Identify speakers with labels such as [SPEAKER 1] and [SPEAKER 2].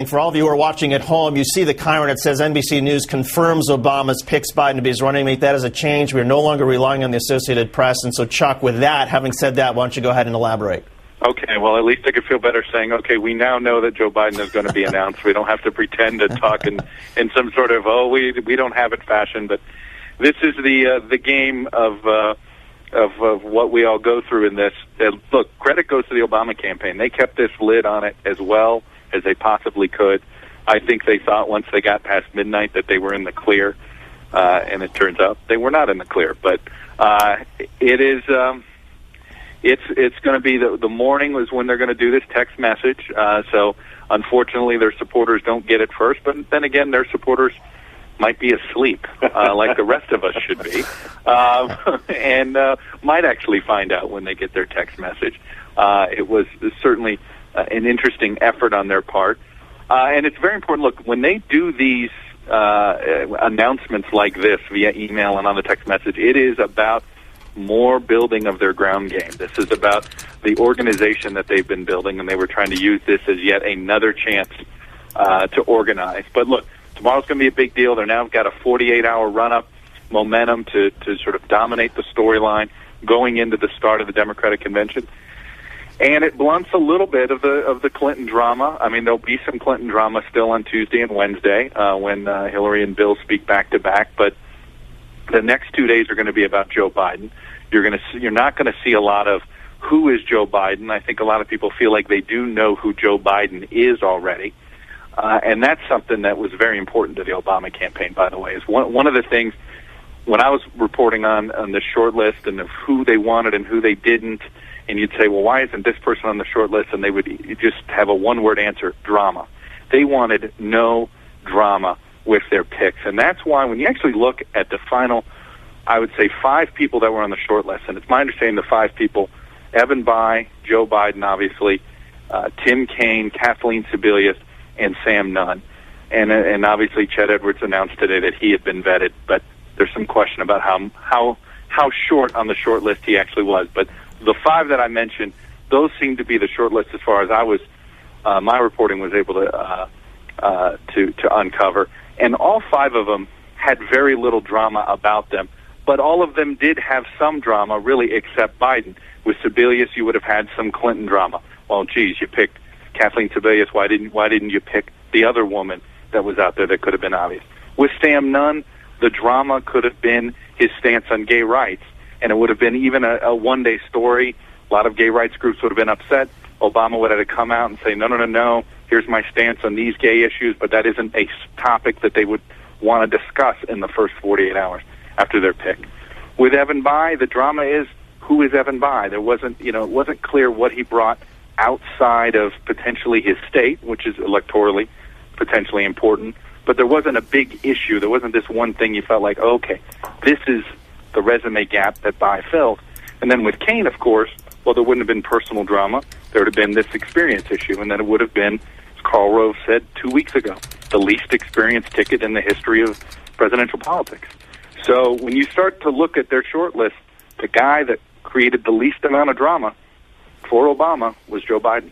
[SPEAKER 1] For all of you who are watching at home, you see the Chiron. It says NBC News confirms Obama's picks Biden to be his running mate. That is a change. We are no longer relying on the Associated Press. And so, Chuck, with that, having said that, why don't you go ahead and elaborate?
[SPEAKER 2] Okay, well, at least I could feel better saying, okay, we now know that Joe Biden is going to be announced. We don't have to pretend to talk in some sort of, we don't have it fashion. But this is the game of what we all go through in this. Look, credit goes to the Obama campaign. They kept this lid on it as well as they possibly could. I think they thought once they got past midnight that they were in the clear, and it turns out they were not in the clear. But it is, it's going to be the morning was when they're going to do this text message. So unfortunately, their supporters don't get it first. But then again, their supporters might be asleep, like the rest of us should be, and might actually find out when they get their text message. It was certainly an interesting effort on their part. And it's very important. Look, when they do these announcements like this via email and on the text message, it is about more building of their ground game. This is about the organization that they've been building, and they were trying to use this as yet another chance to organize. But look, tomorrow's going to be a big deal. They're now got a 48-hour run-up momentum to sort of dominate the storyline going into the start of the Democratic convention. And it blunts a little bit of the Clinton drama. I mean, there'll be some Clinton drama still on Tuesday and Wednesday when Hillary and Bill speak back-to-back. But the next 2 days are going to be about Joe Biden. You're not going to see a lot of who is Joe Biden. I think a lot of people feel like they do know who Joe Biden is already. And that's something that was very important to the Obama campaign, by the way. Is one of the things when I was reporting on the short list and of who they wanted and who they didn't, and you'd say, well, why isn't this person on the short list? And they would just have a one-word answer, drama. They wanted no drama with their picks. And that's why when you actually look at the final, I would say 5 people that were on the short list, and it's my understanding the 5 people, Evan Bayh, Joe Biden, obviously, Tim Kaine, Kathleen Sebelius, and Sam Nunn. And obviously Chet Edwards announced today that he had been vetted, but there's some question about how short on the short list he actually was. But the 5 that I mentioned, those seem to be the short list as far as I was, my reporting was able to uncover. And all 5 of them had very little drama about them, but all of them did have some drama, really, except Biden. With Sebelius, you would have had some Clinton drama. Well, geez, you picked Kathleen Sebelius. Why didn't you pick the other woman that was out there that could have been obvious? With Sam Nunn, the drama could have been his stance on gay rights. And it would have been even a one-day story. A lot of gay rights groups would have been upset. Obama would have to come out and say, no, here's my stance on these gay issues, but that isn't a topic that they would want to discuss in the first 48 hours after their pick. With Evan Bayh, the drama is, who is Evan Bayh? There wasn't, it wasn't clear what he brought outside of potentially his state, which is electorally potentially important, but there wasn't a big issue. There wasn't this one thing you felt like, okay, this is the resume gap that Bayh filled. And then with Kaine, of course, well, there wouldn't have been personal drama. There would have been this experience issue, and then it would have been, as Karl Rove said 2 weeks ago, the least experienced ticket in the history of presidential politics. So when you start to look at their short list, the guy that created the least amount of drama for Obama was Joe Biden.